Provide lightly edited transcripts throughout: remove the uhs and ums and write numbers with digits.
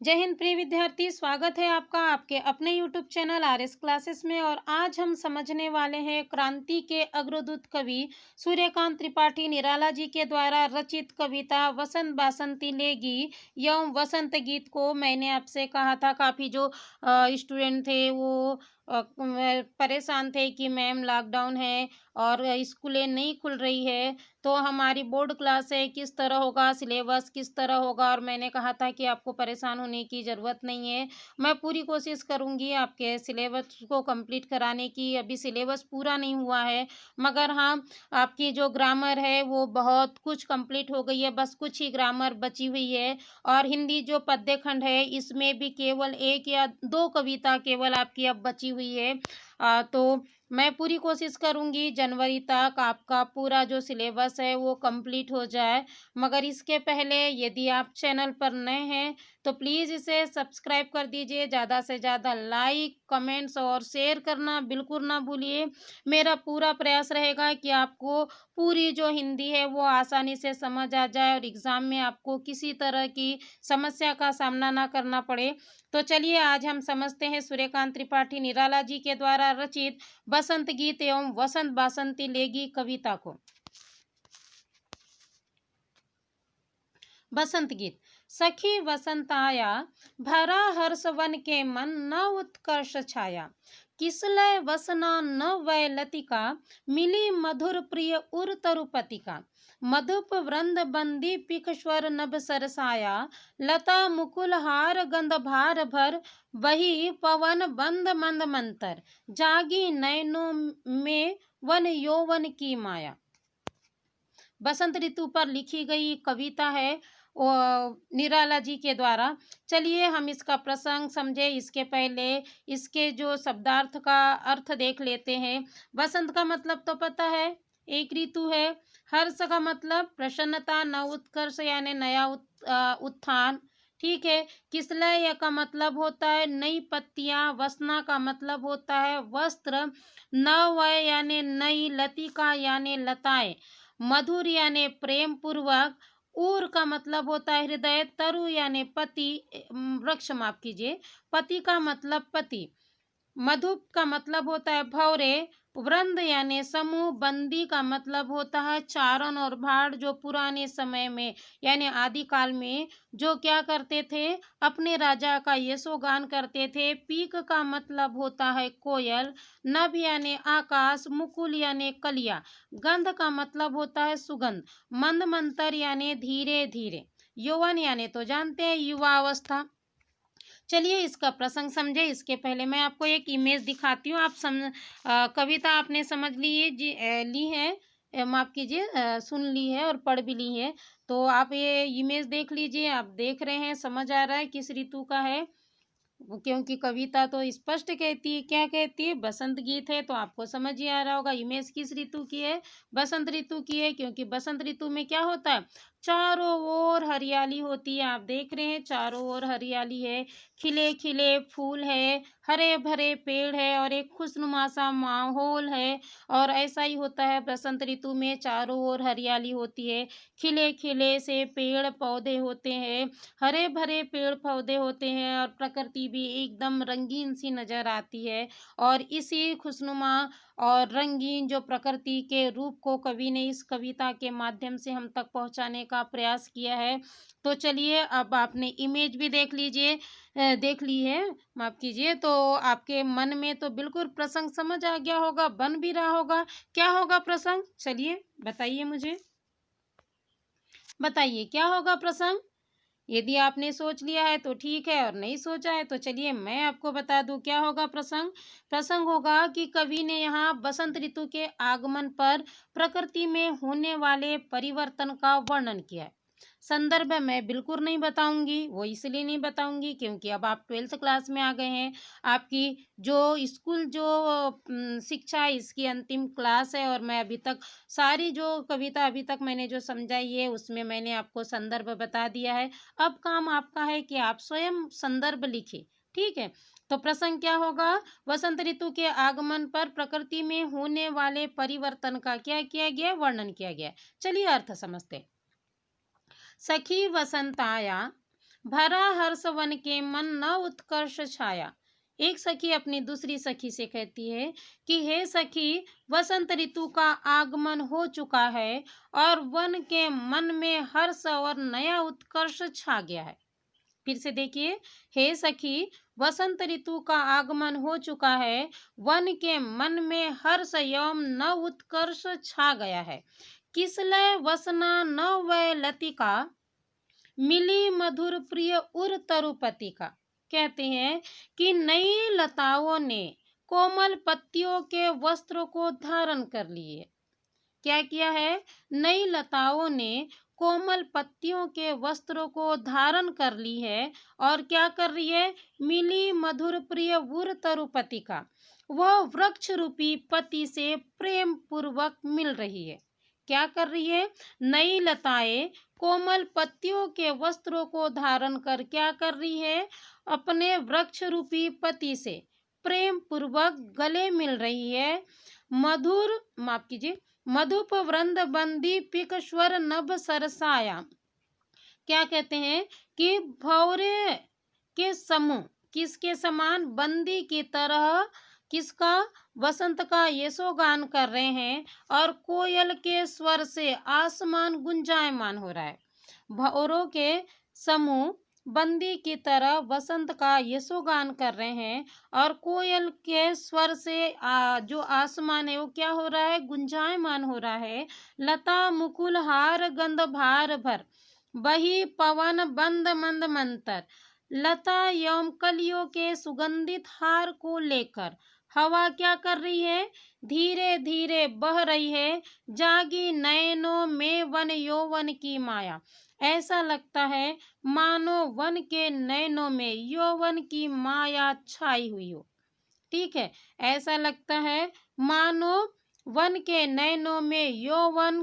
जय हिंद प्रिय विद्यार्थी, स्वागत है आपका आपके अपने YouTube चैनल RS क्लासेस में। और आज हम समझने वाले हैं क्रांति के अग्रदूत कवि सूर्यकांत त्रिपाठी निराला जी के द्वारा रचित कविता वसंत बासंती लेगी एवं वसंत गीत को। मैंने आपसे कहा था काफ़ी जो स्टूडेंट थे वो परेशान थे कि मैम लॉकडाउन है और स्कूलें नहीं खुल रही है, तो हमारी बोर्ड क्लास है, किस तरह होगा, सिलेबस किस तरह होगा। और मैंने कहा था कि आपको परेशान होने की ज़रूरत नहीं है, मैं पूरी कोशिश करूँगी आपके सिलेबस को कंप्लीट कराने की। अभी सिलेबस पूरा नहीं हुआ है, मगर हाँ, आपकी जो ग्रामर है वो बहुत कुछ कंप्लीट हो गई है, बस कुछ ही ग्रामर बची हुई है। और हिंदी जो पद्य खंड है इसमें भी केवल 1 या 2 कविता केवल आपकी अब बची हुई है। तो मैं पूरी कोशिश करूँगी जनवरी तक आपका पूरा जो सिलेबस है वो कंप्लीट हो जाए। मगर इसके पहले यदि आप चैनल पर नए हैं तो प्लीज़ इसे सब्सक्राइब कर दीजिए। ज़्यादा से ज़्यादा लाइक, कमेंट्स और शेयर करना बिल्कुल ना भूलिए। मेरा पूरा प्रयास रहेगा कि आपको पूरी जो हिंदी है वो आसानी से समझ आ जाए और एग्ज़ाम में आपको किसी तरह की समस्या का सामना ना करना पड़े। तो चलिए आज हम समझते हैं सूर्यकांत त्रिपाठी निराला जी के द्वारा रचित बसंत गीत एवं वसंत बासंती लेगी कविता को। बसंत गीत। सखी वसंत आया, भरा हर्ष वन के मन, न उत्कर्ष छाया। किसलय वसना न वै लतिका, मिली मधुर प्रिय उर तरुपतिका। मधुप वृंद बंदी पिक स्वर नभ सरसाया, लता मुकुल हार गंध भार भर, वही पवन बंद मंद मंतर, जागी नैनों में वन यौवन की माया। बसंत ऋतु पर लिखी गई कविता है निराला जी के द्वारा। चलिए हम इसका प्रसंग समझे इसके पहले इसके जो शब्दार्थ का अर्थ देख लेते हैं। बसंत का मतलब तो पता है, एक ऋतु है। हर्ष का मतलब प्रसन्नता, नव उत्कर्ष यानी नया उत्थान, ठीक है। किसलय का मतलब होता है नई पत्तियां, वसना का मतलब होता है वस्त्र, नव यानी नई, लतिका यानी लताएं, मधुर यानी प्रेम पूर्वक, उर का मतलब होता है हृदय, तरु यानी पति, वृक्ष माफ कीजिए, पति का मतलब पति, मधुप का मतलब होता है भौरे, वृंद यानी समूह, बंदी का मतलब होता है चारण और भाड़, जो पुराने समय में यानी आदिकाल में जो क्या करते थे, अपने राजा का यशोगान करते थे। पीक का मतलब होता है कोयल, नभ यानी आकाश, मुकुल यानी कलिया, गंध का मतलब होता है सुगंध, मंद मंतर यानी धीरे धीरे, यौवन यानी तो जानते हैं युवा अवस्था। चलिए इसका प्रसंग समझे इसके पहले मैं आपको एक इमेज दिखाती हूँ। आप कविता आपने समझ ली है, माफ कीजिए, सुन ली है और पढ़ भी ली है। तो आप ये इमेज देख लीजिए, आप देख रहे हैं, समझ आ रहा है किस ऋतु का है। क्योंकि कविता तो स्पष्ट कहती है, क्या कहती है, बसंत गीत है, तो आपको समझ ही आ रहा होगा इमेज किस ऋतु की है, बसंत ऋतु की है। क्योंकि बसंत ऋतु में क्या होता है, चारों ओर हरियाली होती है। आप देख रहे हैं चारों ओर हरियाली है, खिले खिले फूल है, हरे भरे पेड़ है और एक खुशनुमा सा माहौल है। और ऐसा ही होता है बसंत ऋतु में, चारों ओर हरियाली होती है, खिले खिले से पेड़ पौधे होते हैं, हरे भरे पेड़ पौधे होते हैं और प्रकृति भी एकदम रंगीन सी नजर आती है। और इसी खुशनुमा और रंगीन जो प्रकृति के रूप को कवि ने इस कविता के माध्यम से हम तक पहुंचाने का प्रयास किया है। तो चलिए अब आपने इमेज भी देख लीजिए, देख ली है, माफ कीजिए। तो आपके मन में तो बिल्कुल प्रसंग समझ आ गया होगा, बन भी रहा होगा। क्या होगा प्रसंग, चलिए बताइए मुझे, बताइए क्या होगा प्रसंग। यदि आपने सोच लिया है तो ठीक है और नहीं सोचा है तो चलिए मैं आपको बता दूं क्या होगा प्रसंग। प्रसंग होगा कि कवि ने यहाँ बसंत ऋतु के आगमन पर प्रकृति में होने वाले परिवर्तन का वर्णन किया है। संदर्भ मैं बिल्कुल नहीं बताऊंगी, वो इसलिए नहीं बताऊंगी क्योंकि अब आप 12th क्लास में आ गए हैं। आपकी जो स्कूल जो शिक्षा है इसकी अंतिम क्लास है और मैं अभी तक सारी जो कविता अभी तक मैंने जो समझाई है उसमें मैंने आपको संदर्भ बता दिया है। अब काम आपका है कि आप स्वयं संदर्भ लिखें, ठीक है। तो प्रसंग क्या होगा, वसंत ऋतु के आगमन पर प्रकृति में होने वाले परिवर्तन का क्या किया गया, वर्णन किया गया। चलिए अर्थ समझते। सखी वसंत आया, भरा हर्ष वन के मन न उत्कर्ष छाया। एक सखी अपनी दूसरी सखी से कहती है कि हे सखी, वसंत ऋतु का आगमन हो चुका है और वन के मन में हर्ष और नया उत्कर्ष छा गया है। फिर से देखिए, हे सखी, वसंत ऋतु का आगमन हो चुका है, वन के मन में हर्ष एवं न उत्कर्ष छा गया है। किसलय वसना न वै लतिका, मिली मधुर प्रिय उर तरुपति का। कहते हैं कि नई लताओं ने कोमल पत्तियों के वस्त्रों को धारण कर लिए। क्या किया है? नई लताओं ने कोमल पत्तियों के वस्त्रों को धारण कर ली है और क्या कर रही है? मिली मधुर प्रिय उर तरुपति का, वह वृक्ष रूपी पति से प्रेम पूर्वक मिल रही है। क्या कर रही है? नई लताएं कोमल पत्तियों के वस्त्रों को धारण कर क्या कर रही है? अपने वृक्ष रूपी पति से प्रेम पूर्वक गले मिल रही है। मधुर माफ कीजिए मधुप वृंद बंदी पिक स्वर नभ सरसाया। क्या कहते हैं कि भौरे के समूह किसके समान? बंदी की तरह किसका? वसंत का यशोगान कर रहे हैं और कोयल के स्वर से आसमान गुंजायमान हो रहा है। भौरों के समूह बंदी की तरह वसंत का यशोगान कर रहे हैं और कोयल के स्वर से जो आसमान है वो क्या हो रहा है? गुंजायमान हो रहा है। लता मुकुल हार गंध भार भर, बही पवन बंद मंद मंतर। लता एवं कलियों के सुगंधित हार को लेकर हवा क्या कर रही है? धीरे धीरे बह रही है। जागी नयनों में वन यौवन की माया। ऐसा लगता है मानो वन के नयनों में यौवन की माया छाई हुई हो। ठीक है, ऐसा लगता है मानो वन के नयनों में यौवन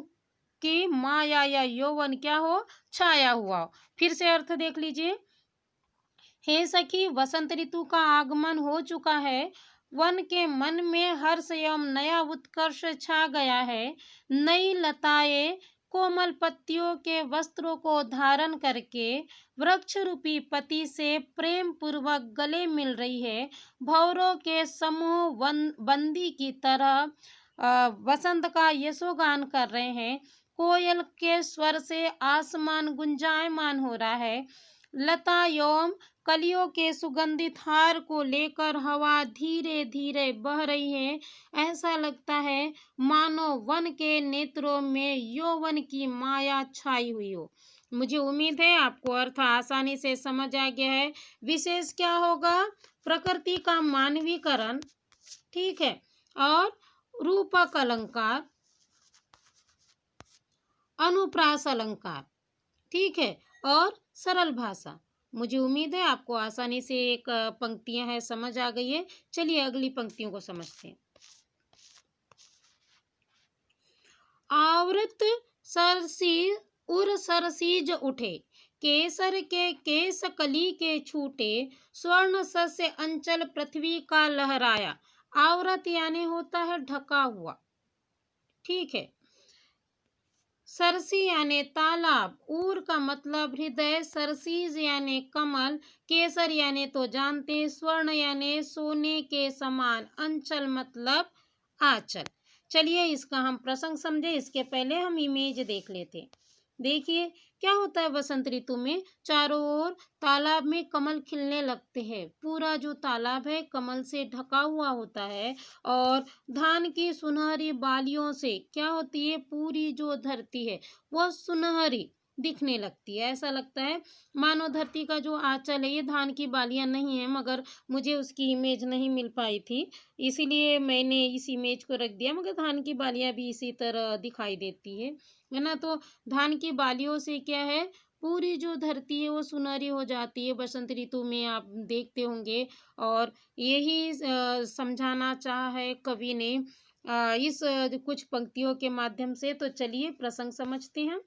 की माया या यौवन क्या हो? छाया हुआ हो। फिर से अर्थ देख लीजिए। हे सखी, वसंत ऋतु का आगमन हो चुका है, वन के मन में हर्ष एवं नया उत्कर्ष छा गया है। नई लताएं कोमल पत्तियों के वस्त्रों को धारण करके वृक्ष रूपी पति से प्रेम पूर्वक गले मिल रही है। भौरों के समूह बंदी की तरह वसंत का यशोगान कर रहे हैं। कोयल के स्वर से आसमान गुंजायमान हो रहा है। लता एवं कलियों के सुगंधित हार को लेकर हवा धीरे धीरे बह रही है। ऐसा लगता है मानो वन के नेत्रों में यौवन की माया छाई हुई हो। मुझे उम्मीद है आपको अर्थ आसानी से समझ आ गया है। विशेष क्या होगा? प्रकृति का मानवीकरण, ठीक है, और रूपक अलंकार, अनुप्रास अलंकार, ठीक है, और सरल भाषा। मुझे उम्मीद है आपको आसानी से एक पंक्तियां हैं समझ आ गई है। चलिए अगली पंक्तियों को समझते हैं। आवृत सरसी उर सरसीज उठे, केसर के केस कली के छूटे, स्वर्ण सस्य अंचल पृथ्वी का लहराया। आवृत यानी होता है ढका हुआ, ठीक है। सरसी यानी तालाब, ऊर का मतलब हृदय, सरसीज यानी कमल, केसर यानी तो जानते हैं, स्वर्ण यानी सोने के समान, अंचल मतलब आंचल। चलिए इसका हम प्रसंग समझे। इसके पहले हम इमेज देख लेते। देखिए क्या होता है वसंत ऋतु में? चारों ओर तालाब में कमल खिलने लगते हैं। पूरा जो तालाब है कमल से ढका हुआ होता है और धान की सुनहरी बालियों से क्या होती है? पूरी जो धरती है वह सुनहरी दिखने लगती है। ऐसा लगता है मानो धरती का जो आंचल है, ये धान की बालियां नहीं है, मगर मुझे उसकी इमेज नहीं मिल पाई थी, इसीलिए मैंने इस इमेज को रख दिया। मगर धान की बालियां भी इसी तरह दिखाई देती है ना। तो धान की बालियों से क्या है? पूरी जो धरती है वो सुनहरी हो जाती है बसंत ऋतु में, आप देखते होंगे। और यही समझाना चाहा है कवि ने इस कुछ पंक्तियों के माध्यम से। तो चलिए प्रसंग समझते हैं।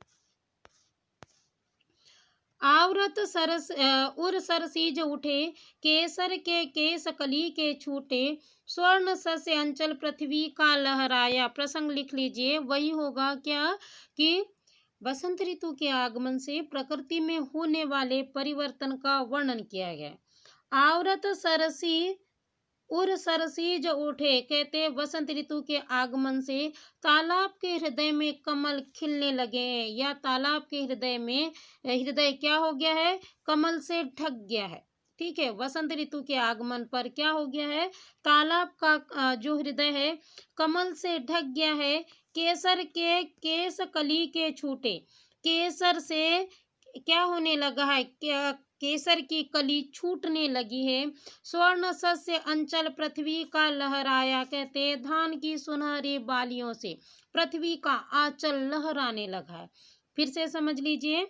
आवृत सरस उर सरसीज उठे, केसर के केस कली के छूटे, स्वर्ण सस्य अंचल पृथ्वी का लहराया। प्रसंग लिख लीजिए। वही होगा क्या कि वसंत ऋतु के आगमन से प्रकृति में होने वाले परिवर्तन का वर्णन किया गया है। आवरत सरसी उर सरसीज उठे, कहते वसंत ऋतु के आगमन से तालाब के हृदय में कमल खिलने लगे हैं, या तालाब के हृदय में हृदय क्या हो गया है, कमल से ढक गया है। ठीक है, वसंत ऋतु के आगमन पर क्या हो गया है, तालाब का जो हृदय है कमल से ढक गया है। केसर के केस कली के छूटे, केसर से क्या होने लगा है, क्या केसर की कली छूटने लगी है। स्वर्ण सस्य अंचल पृथ्वी का लहराया, कहते धान की सुनहरी बालियों से पृथ्वी का आंचल लहराने लगा है। फिर से समझ लीजिए,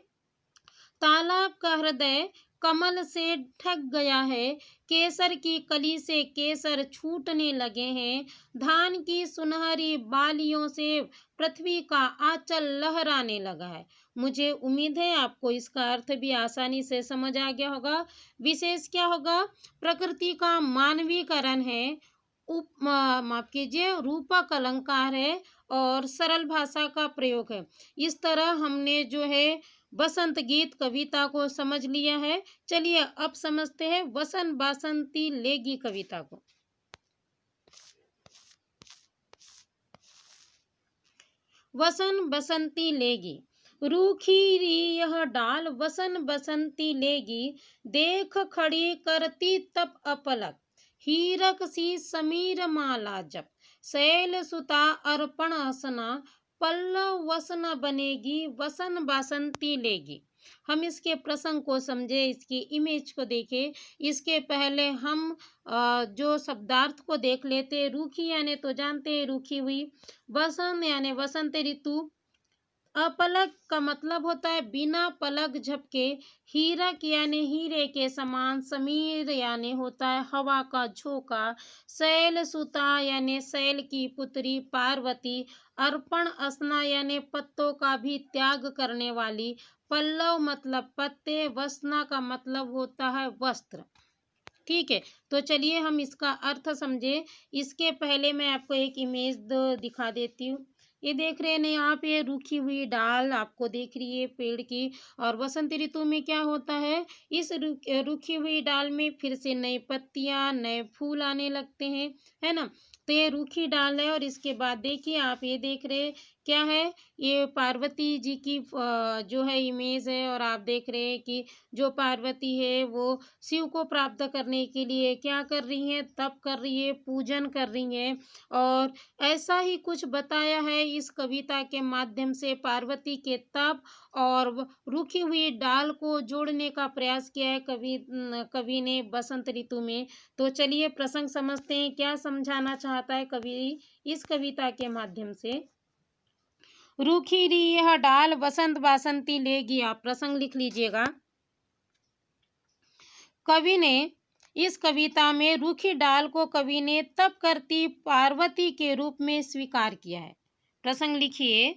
तालाब का हृदय कमल से ढक गया है, केसर की कली से केसर छूटने लगे हैं, धान की सुनहरी बालियों से पृथ्वी का आंचल लहराने लगा है। मुझे उम्मीद है आपको इसका अर्थ भी आसानी से समझ आ गया होगा। विशेष क्या होगा, प्रकृति का मानवीकरण है, माफ कीजिए रूपक अलंकार है, और सरल भाषा का प्रयोग है। इस तरह हमने जो है बसंत गीत कविता को समझ लिया है। चलिए अब समझते हैं वसन बासंती लेगी कविता को। वसन बसंती लेगी, रूखी री यह डाल वसन बसंती लेगी, देख खड़ी करती तप अपलक, हीरक सी समीर माला जप, शैल सुता अर्पण असना, पल्लव वसन बनेगी वसन बासंती लेगी। हम इसके प्रसंग को समझे, इसकी इमेज को देखें। इसके पहले हम जो शब्दार्थ को देख लेते। रूखी यानी तो जानते हैं रूखी हुई, वसंत यानी वसंत ऋतु, अपलक का मतलब होता है बिना पलक झपके, हीरक यानी हीरे के समान, समीर यानी होता है हवा का झोंका, शैल सुता यानी शैल की पुत्री पार्वती, अर्पण असना यानी पत्तों का भी त्याग करने वाली, पल्लव मतलब पत्ते, वसना का मतलब होता है वस्त्र। ठीक है, तो चलिए हम इसका अर्थ समझे। इसके पहले मैं आपको एक इमेज दिखा देती हूँ। ये देख रहे हैं ना, यहाँ पे रूखी हुई डाल आपको दिख रही है पेड़ की। और वसंत ऋतु में क्या होता है, इस रूखी हुई डाल में फिर से नई पत्तियां नए फूल आने लगते हैं, है ना। तो ये रूखी डाल है। और इसके बाद देखिए आप ये देख रहे क्या है, ये पार्वती जी की जो है इमेज है। और आप देख रहे हैं कि जो पार्वती है वो शिव को प्राप्त करने के लिए क्या कर रही हैं, तप कर रही है, पूजन कर रही हैं। और ऐसा ही कुछ बताया है इस कविता के माध्यम से, पार्वती के तप और रूखी हुई डाल को जोड़ने का प्रयास किया है कवि ने बसंत ऋतु में। तो चलिए प्रसंग समझते हैं, क्या समझाना चाहता है कवि इस कविता के माध्यम से। रूखी री यह डाल बसंत बासंती लेगी, आप प्रसंग लिख लीजिएगा। कवि ने इस कविता में रूखी डाल को कवि ने तप करती पार्वती के रूप में स्वीकार किया है। प्रसंग लिखिए,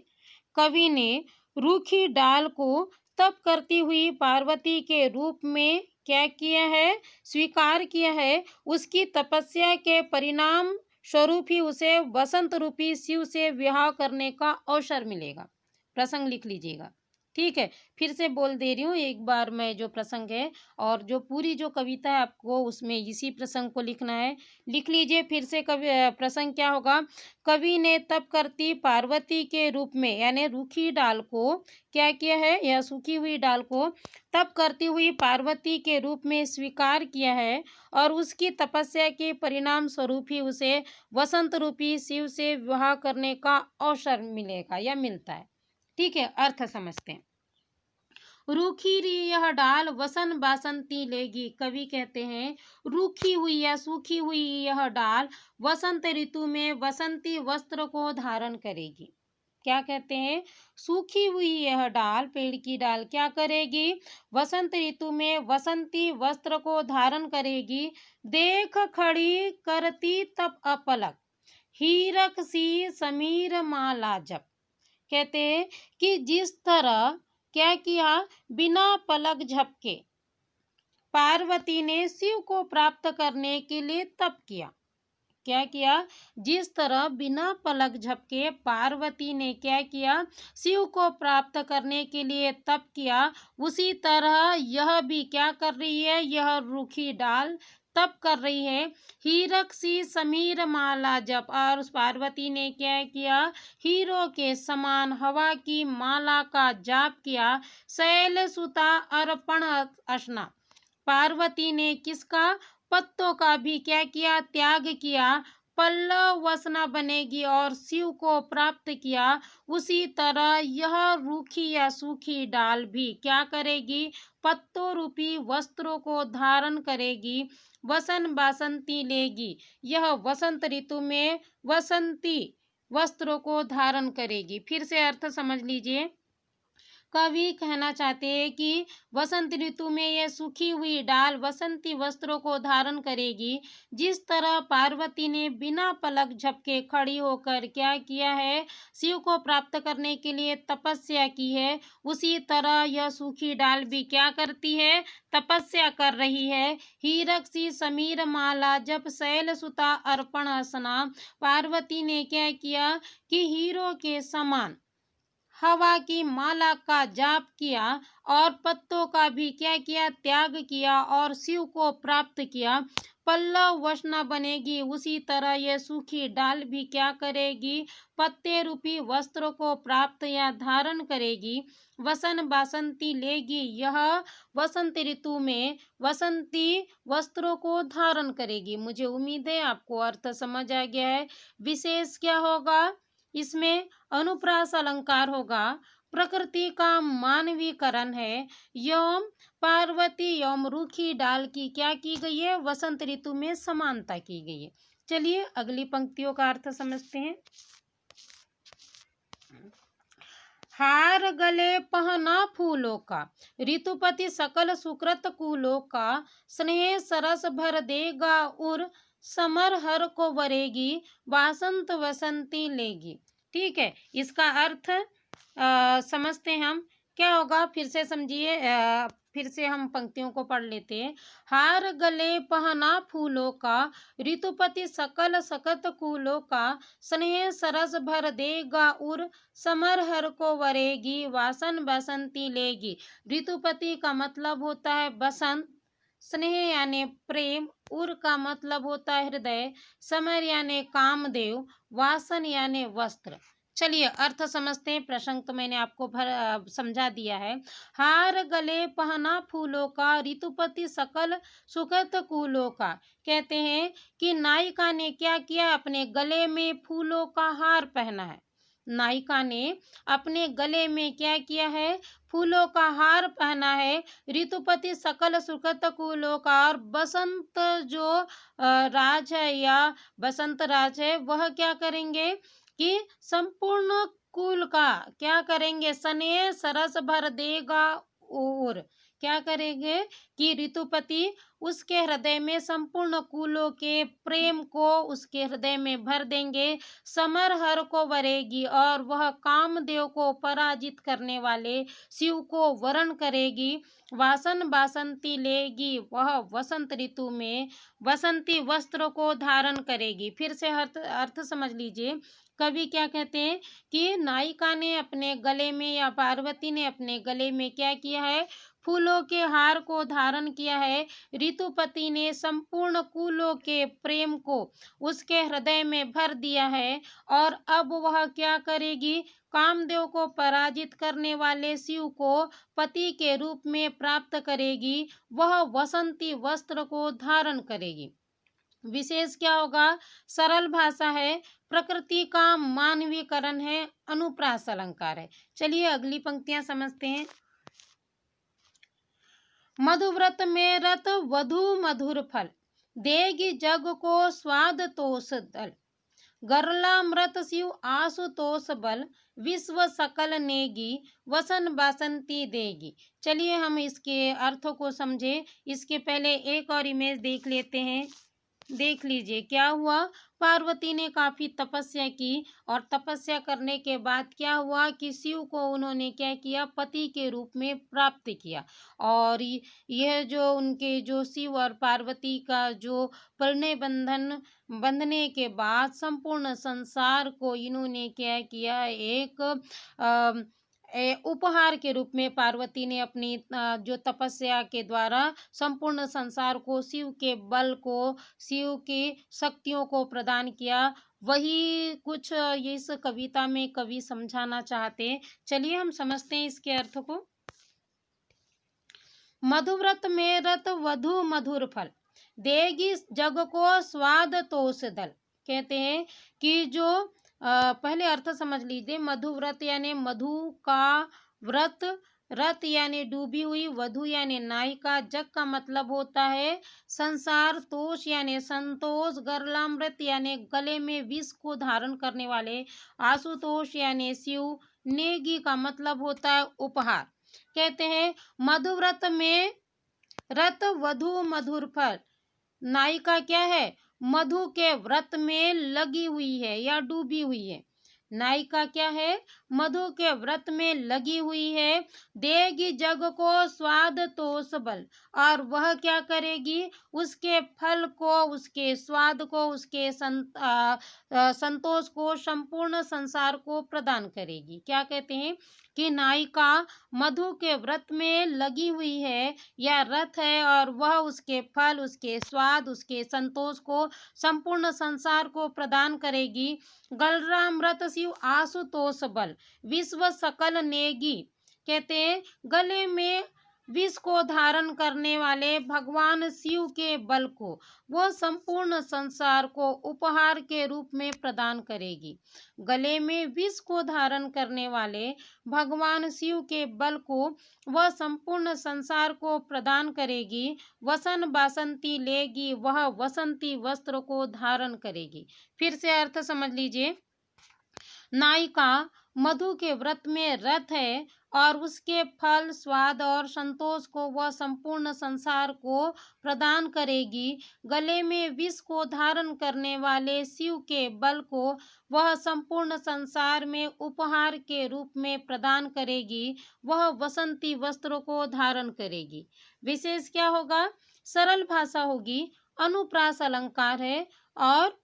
कवि ने रूखी डाल को तप करती हुई पार्वती के रूप में क्या किया है, स्वीकार किया है। उसकी तपस्या के परिणाम स्वरूप ही उसे वसंत रूपी शिव से विवाह करने का अवसर मिलेगा। प्रसंग लिख लीजिएगा। ठीक है, फिर से बोल दे रही हूँ एक बार मैं, जो प्रसंग है और जो पूरी जो कविता है आपको उसमें इसी प्रसंग को लिखना है। लिख लीजिए फिर से। प्रसंग क्या होगा, कवि ने तप करती पार्वती के रूप में यानी रूखी डाल को क्या किया है, या सूखी हुई डाल को तप करती हुई पार्वती के रूप में स्वीकार किया है। और उसकी तपस्या के परिणाम स्वरूप ही उसे वसंत रूपी शिव से विवाह करने का अवसर मिलेगा या मिलता है। ठीक है, अर्थ समझते हैं। रूखी री यह डाल वसन बासंती लेगी, कवि कहते हैं रूखी हुई या सूखी हुई यह डाल वसंत ऋतु में वसंती वस्त्र को धारण करेगी। क्या कहते हैं, सूखी हुई यह डाल, पेड़ की डाल क्या करेगी, वसंत ऋतु में वसंती वस्त्र को धारण करेगी। देख खड़ी करती तप अपलक, हीरक सी समीर माला जप। कहते हैं कि जिस तरह क्या किया, बिना पलक झपके पार्वती ने शिव को प्राप्त करने के लिए तप किया। क्या किया? जिस तरह बिना पलक झपके पार्वती ने क्या किया? शिव को प्राप्त करने के लिए तप किया, उसी तरह यह भी क्या कर रही है? यह रूखी डाल तप कर रही है। हीरक सी समीर माला जप, और उस पार्वती ने क्या किया? हीरो के समान हवा की माला का जाप किया। शैल सुता अर्पण असना, पार्वती ने किसका? पत्तों का भी क्या किया? त्याग किया। पल्लव वसना बनेगी और शिव को प्राप्त किया, उसी तरह यह रूखी या सूखी डाल भी क्या करेगी? पत्तों रूपी वस्त्रों को धारण करेगी, वसन बासंती लेगी। यह वसंत ऋतु में वसंती वस्त्रों को धारण करेगी। फिर से अर्थ समझ लीजिए। कवि कहना चाहते हैं कि वसंत ऋतु में यह सूखी हुई डाल वसंती वस्त्रों को धारण करेगी। जिस तरह पार्वती ने बिना पलक झपके खड़ी होकर क्या किया है? शिव को प्राप्त करने के लिए तपस्या की है, उसी तरह यह सूखी डाल भी क्या करती है? तपस्या कर रही है। हीरक सी समीर माला जब शैल सुता अर्पण असना, पार्वती ने क्या किया? कि हीरो के समान हवा की माला का जाप किया और पत्तों का भी क्या किया? त्याग किया और शिव को प्राप्त किया। पल्लव वसना बनेगी, उसी तरह यह सूखी डाल भी क्या करेगी? पत्ते रूपी वस्त्रों को प्राप्त या धारण करेगी। वसन बासंती लेगी, यह वसंत ऋतु में वसंती वस्त्रों को धारण करेगी। मुझे उम्मीद है आपको अर्थ समझ आ गया है। विशेष क्या होगा इसमें? अनुप्रास अलंकार होगा। प्रकृति का मानवीकरण है। यौम पार्वती यौम रूखी डाल की क्या की गई है? वसंत ऋतु में समानता की गई है। चलिए अगली पंक्तियों का अर्थ समझते हैं। हार गले पहना फूलों का, ऋतुपति सकल सुकृत कुलों का, स्नेह सरस भर देगा उर, समर हर को वरेगी, वासंत वसंती लेगी। ठीक है, इसका अर्थ समझते हैं हम। क्या होगा फिर से समझिए, फिर से हम पंक्तियों को पढ़ लेते हैं। हार गले पहना फूलों का, ऋतुपति सकल सकत कुलों का, स्नेह सरस भर देगा उर, समर हर को वरेगी, वासन बसंती लेगी। ऋतुपति का मतलब होता है बसंत, स्नेह यानी प्रेम, उर का मतलब होता है हृदय, समर यानी कामदेव, वासन यानी वस्त्र। चलिए अर्थ समझते हैं। प्रसंग तो मैंने आपको समझा दिया है। हार गले पहना फूलों का, ऋतुपति सकल सुखत कुलों का। कहते हैं कि नायिका ने क्या किया? अपने गले में फूलों का हार पहना है। नायिका ने अपने गले में क्या किया है? फूलों का हार पहना है। ऋतुपति सकल सुखत कुलों का, और बसंत जो राज है या बसंत राज है, वह क्या करेंगे कि संपूर्ण कुल का क्या करेंगे? स्नेह सरस भर देगा और क्या करेंगे कि ऋतुपति उसके हृदय में संपूर्ण कुलों के प्रेम को उसके हृदय में भर देंगे। समर हर को वरेगी, और वह कामदेव को पराजित करने वाले शिव को वरण करेगी। वासन बासंती लेगी, वह वसंत ऋतु में वसंती वस्त्रों को धारण करेगी। फिर से अर्थ समझ लीजिए। कवि क्या कहते हैं कि नायिका ने अपने गले में या पार्वती ने अपने गले में क्या किया है? फूलों के हार को धारण किया है। ऋतुपति ने संपूर्ण कुलों के प्रेम को उसके हृदय में भर दिया है, और अब वह क्या करेगी? कामदेव को पराजित करने वाले शिव को पति के रूप में प्राप्त करेगी। वह वसंती वस्त्र को धारण करेगी। विशेष क्या होगा? सरल भाषा है, प्रकृति का मानवीकरण है, अनुप्रास अलंकार है। चलिए अगली पंक्तियां समझते हैं। मधुव्रत में रत वधु मधुर फल, देगी जग को स्वाद तोष दल, गरलामृत शिव आशुतोष बल, विश्व सकल नेगी, वसन बासंती देगी। चलिए हम इसके अर्थों को समझे। इसके पहले एक और इमेज देख लेते हैं। देख लीजिए क्या हुआ। पार्वती ने काफी तपस्या की और तपस्या करने के बाद क्या हुआ कि शिव को उन्होंने क्या किया, पति के रूप में प्राप्त किया। और यह जो उनके जो शिव और पार्वती का जो परिणय बंधन बंधने के बाद संपूर्ण संसार को इन्होंने क्या किया, एक उपहार के रूप में पार्वती ने अपनी जो तपस्या के द्वारा संपूर्ण संसार को, शिव के बल को, शिव की शक्तियों को प्रदान किया। वही कुछ इस कविता में कवि समझाना चाहते हैं। चलिए हम समझते हैं इसके अर्थ को। मधुव्रत में रत वधु मधुर फल, देगी जग को स्वाद तोष दल। कहते हैं कि जो पहले अर्थ समझ लीजिए। मधुव्रत यानी मधु का व्रत, रत यानी डूबी हुई, वधु यानी नायिका, जग का मतलब होता है संसार, तोष यानी संतोष, गरलामृत यानी गले में विष को धारण करने वाले, आशुतोष यानी शिव, नेगी का मतलब होता है उपहार। कहते हैं मधुव्रत में रत वधु मधुर फल। नायिका क्या है, मधु के व्रत में लगी हुई है या डूबी हुई है। नायिका क्या है, मधु के व्रत में लगी हुई है। देगी जग को स्वाद तोष बल, और वह क्या करेगी, उसके फल को, उसके स्वाद को, उसके संतोष को संपूर्ण संसार को प्रदान करेगी। क्या कहते हैं कि नायिका मधु के व्रत में लगी हुई है या रत है, और वह उसके फल, उसके स्वाद, उसके संतोष को संपूर्ण संसार को प्रदान करेगी। गलरामृत शिव आशुतोष बल, विश्व सकल नेगी। कहते हैं गले में विष को धारण करने वाले भगवान शिव के बल को वह संपूर्ण संसार को उपहार के रूप में प्रदान करेगी। गले में विष को धारण करने वाले भगवान शिव के बल को वह संपूर्ण संसार को प्रदान करेगी। वसन बासंती लेगी, वह वसंती वस्त्र को धारण करेगी। फिर से अर्थ समझ लीजिए। नायिका मधु के व्रत में रत है, और उसके फल, स्वाद और संतोष को वह संपूर्ण संसार को प्रदान करेगी। गले में विष को धारण करने वाले शिव के बल को वह संपूर्ण संसार में उपहार के रूप में प्रदान करेगी। वह वसंती वस्त्रों को धारण करेगी। विशेष क्या होगा, सरल भाषा होगी, अनुप्रास अलंकार है और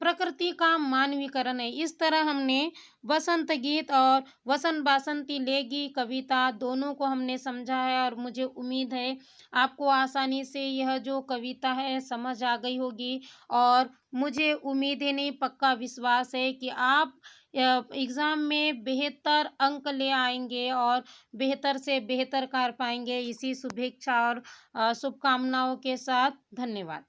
प्रकृति का मानवीकरण है। इस तरह हमने वसंत गीत और वसन बासंती लेगी कविता दोनों को हमने समझा है, और मुझे उम्मीद है आपको आसानी से यह जो कविता है समझ आ गई होगी। और मुझे उम्मीद ही नहीं, पक्का विश्वास है कि आप एग्ज़ाम में बेहतर अंक ले आएंगे और बेहतर से बेहतर कर पाएंगे। इसी शुभेच्छा और शुभकामनाओं के साथ धन्यवाद।